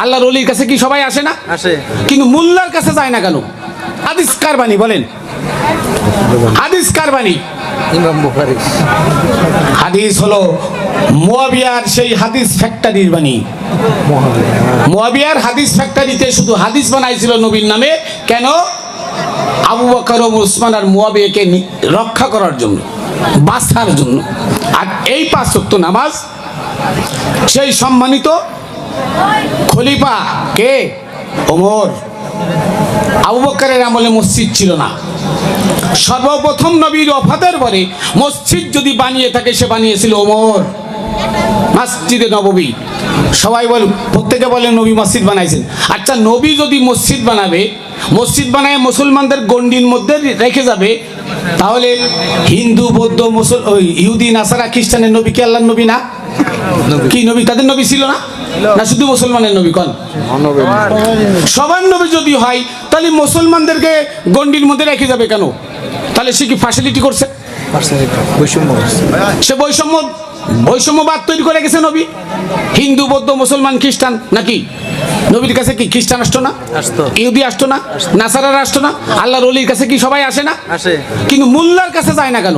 আল্লাহর ওলির কাছে কি সবাই আসে না? আসে। কিন্তু মোল্লার কাছে যায় না কেন? হাদিস কার বাণী বলেন? হাদিস কার বাণী? ইমাম বুখারী। হাদিস হলো মুয়াবিয়ার সেই হাদিস ফ্যাক্টরির বাণী। মুয়াবিয়ার হাদিস ফ্যাক্টরিতে শুধু হাদিস বানাইছিল নবীর নামে। কেন? আবু বকর ও উসমান আর মুয়াবিয়াকে রক্ষা করার জন্য, বাঁচার জন্য। আর এই 5 ওয়াক্ত নামাজ সেই সম্মানিত খলিফা কে? ওমর। আবু বকরের আমলে মসজিদ ছিল না। সর্বপ্রথম নবীর ওফাতের পরে মসজিদ যদি বানিয়ে থাকে সে বানিয়েছিল ওমর। মসজিদে নববী। সবাই বল, প্রত্যেকে বলে নবী মসজিদ বানাইছেন। আচ্ছা, নবী যদি মসজিদ বানাবে, মসজিদ বানায় মুসলমানদের গণ্ডির মধ্যে রেখে যাবে, তাহলে হিন্দু বৌদ্ধ ইহুদি নাসারা খ্রিস্টানের নবী কি আল্লাহর নবী না? কি নবী? তাদের নবী ছিল না? না শুধু মুসলমানের নবী? কোন সবার নবী যদি হয় তাহলে মুসলমানদেরকে গণ্ডির মধ্যে রেখে যাবে কেন? তাহলে সে কি ফ্যাসিলিটি করছে? সে বৈষম্যবাদ তৈরি করে গেছে নবী। হিন্দু বৌদ্ধ মুসলমান খ্রিস্টান নাকি? নবীর কাছে কি খ্রিস্টান আসতো না? ইহুদি আসতো না? নাসারারা আসতো না? আল্লাহর ওলির কাছে কি সবাই আসে না? আসে। কিন্তু মোল্লার কাছে যায় না কেন?